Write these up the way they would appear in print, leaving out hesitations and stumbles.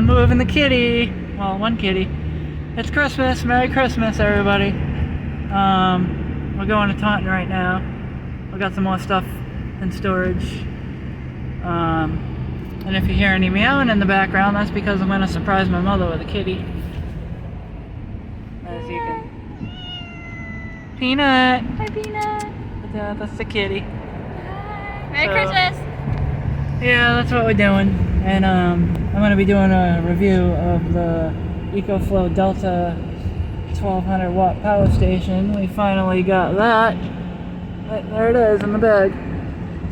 I'm moving the kitty. Well, one kitty. It's Christmas. Merry Christmas, everybody. We're going to Taunton right now. We got some more stuff in storage. And if you hear any meowing in the background, that's because I'm going to surprise my mother with a kitty. As you can... Peanut! Hi, Peanut! That's the kitty. Hi. Merry Christmas! Yeah, that's what we're doing. And I'm going to be doing a review of the Ecoflow Delta 1200 watt power station. We finally got that. Right, there it is in the bag.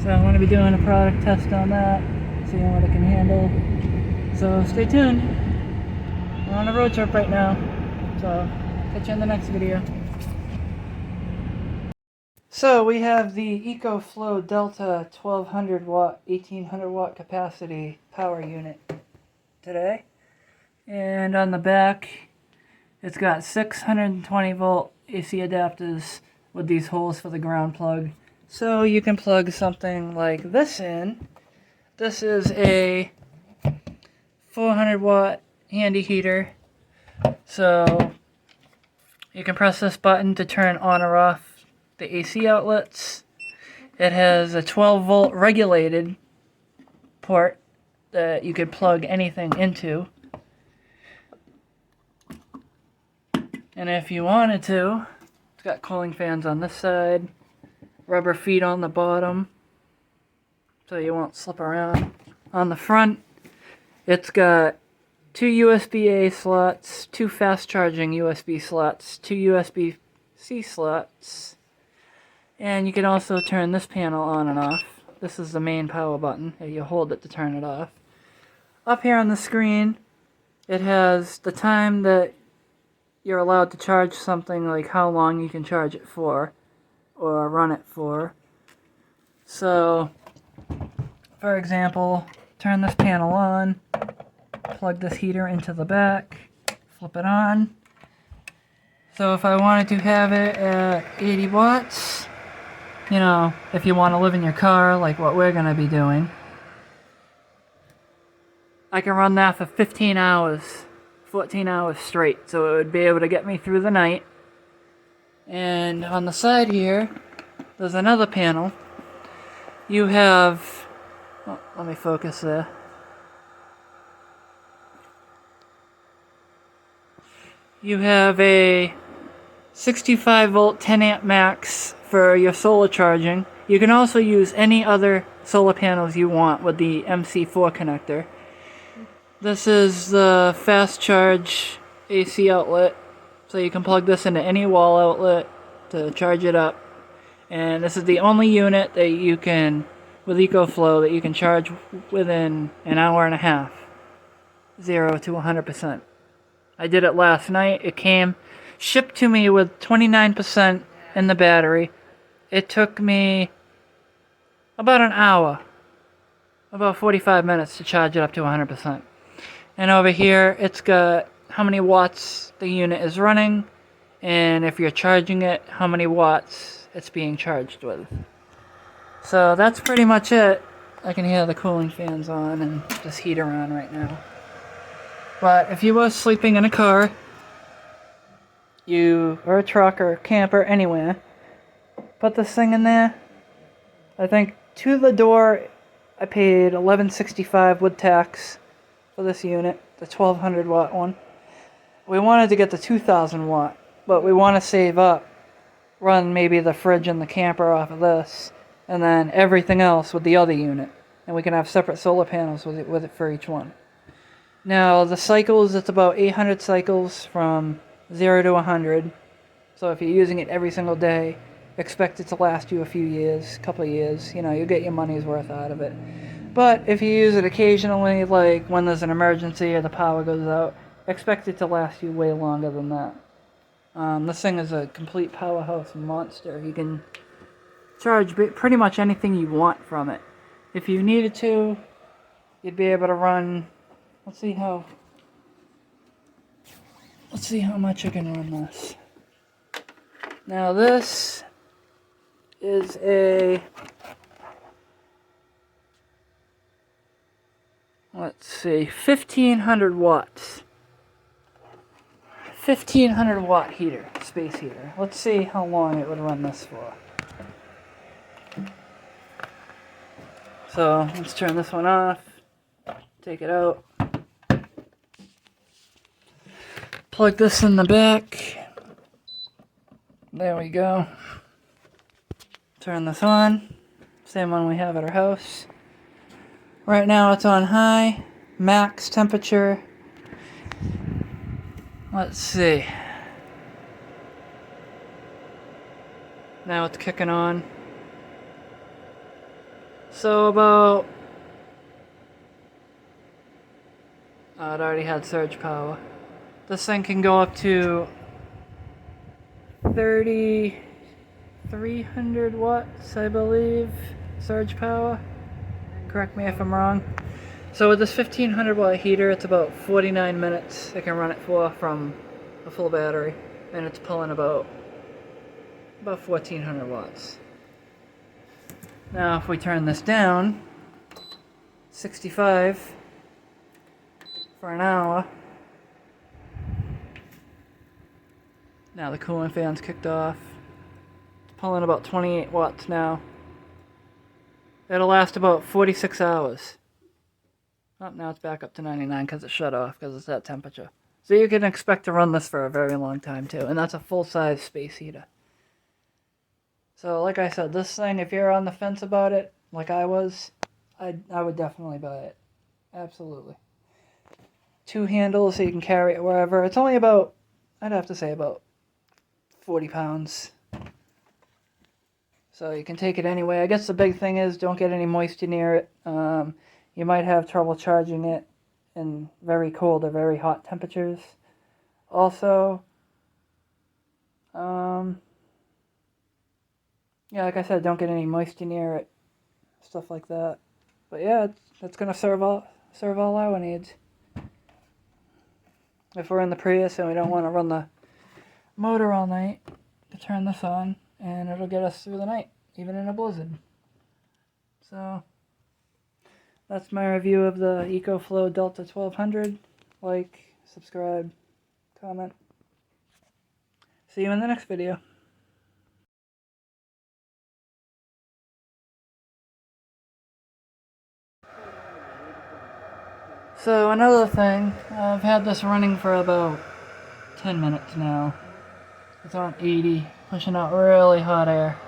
So I'm going to be doing a product test on that, seeing what it can handle. So stay tuned. We're on a road trip right now. So catch you in the next video. So we have the Ecoflow Delta 1200 watt, 1800 watt capacity power unit today. And on the back, it's got 620 volt AC adapters with these holes for the ground plug. So you can plug something like this in. This is a 400 watt handy heater. So you can press this button to turn on or off the AC outlets. It has a 12 volt regulated port that you could plug anything into. And if you wanted to, it's got cooling fans on this side, rubber feet on the bottom so you won't slip around. On the front, it's got 2 USB-A slots, 2 fast charging USB slots, 2 USB-C slots, and you can also turn this panel on and off. This is the main power button. You hold it to turn it off. Up here on the screen, it has the time that you're allowed to charge something, like how long you can charge it for or run it for. So, for example, turn this panel on, plug this heater into the back, flip it on. So if I wanted to have it at 80 watts, you know, if you want to live in your car like what we're going to be doing, I can run that for 15 hours, 14 hours straight, so it would be able to get me through the night. And on the side here, there's another panel. You have, oh, let me focus there. You have a 65 volt 10 amp max for your solar charging. You can also use any other solar panels you want with the MC4 connector. This is the fast charge AC outlet, so you can plug this into any wall outlet to charge it up. And this is the only unit that you can, with Ecoflow, that you can charge within an hour and a half, 0 to 100%. I did it last night. It came shipped to me with 29% in the battery. It took me about an hour, about 45 minutes to charge it up to 100%. And over here, it's got how many watts the unit is running, and if you're charging it, how many watts it's being charged with. So that's pretty much it. I can hear the cooling fans on and this heater on right now. But if you were sleeping in a car, or a truck or a camper, anywhere, put this thing in there. I think to the door, I paid $11.65 with tax for this unit, the 1200 watt one. We wanted to get the 2000 watt, but we want to save up, run maybe the fridge and the camper off of this, and then everything else with the other unit. And we can have separate solar panels with it for each one. Now, the cycles, it's about 800 cycles from 0 to 100. So if you're using it every single day, expect it to last you a few years, couple of years. You know, you'll get your money's worth out of it. But if you use it occasionally, like when there's an emergency or the power goes out, expect it to last you way longer than that. This thing is a complete powerhouse monster. You can charge pretty much anything you want from it. If you needed to, you'd be able to run, let's see how much you can run this. Now this is a let's see, 1500 watts. 1500 watt heater, space heater. Let's see how long it would run this for. So let's turn this one off, take it out, plug this in the back. There we go. Turn this on, same one we have at our house. Right now it's on high, max temperature. Let's see. Now it's kicking on. So about... oh, it already had surge power. This thing can go up to 3,300 watts, I believe, surge power. Correct me if I'm wrong. So with this 1500 watt heater, it's about 49 minutes it can run it for from a full battery, and it's pulling about 1400 watts. Now if we turn this down, 65 for an hour. Now the cooling fan's kicked off. It's pulling about 28 watts now. It'll last about 46 hours. Oh, now it's back up to 99 because it shut off because it's that temperature. So you can expect to run this for a very long time too, and that's a full-size space heater. So like I said, this thing, if you're on the fence about it, like I was, I would definitely buy it. Absolutely. 2 handles so you can carry it wherever. It's only about, I'd have to say about 40 pounds. So you can take it anyway. I guess the big thing is don't get any moisture near it. You might have trouble charging it in very cold or very hot temperatures. Also, yeah, like I said, don't get any moisture near it. Stuff like that. But yeah, it's going to serve all our needs. If we're in the Prius and we don't want to run the motor all night, to turn this on, and it'll get us through the night, even in a blizzard. So, that's my review of the Ecoflow Delta 1200. Like, subscribe, comment. See you in the next video. So another thing, I've had this running for about 10 minutes now. It's on 80, pushing out really hot air.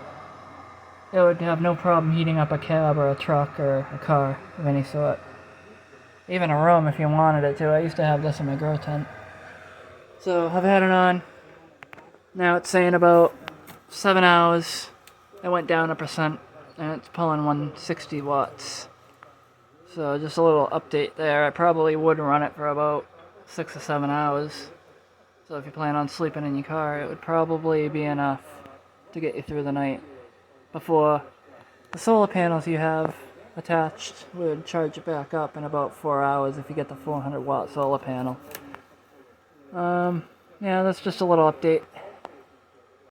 It would have no problem heating up a cab or a truck or a car of any sort. Even a room if you wanted it to. I used to have this in my grow tent. So I've had it on. Now it's saying about 7 hours. It went down 1%, and it's pulling 160 watts. So just a little update there. I probably would run it for about 6 or 7 hours. So if you plan on sleeping in your car, it would probably be enough to get you through the night before the solar panels you have attached would charge it back up in about 4 hours if you get the 400 watt solar panel. Yeah, that's just a little update.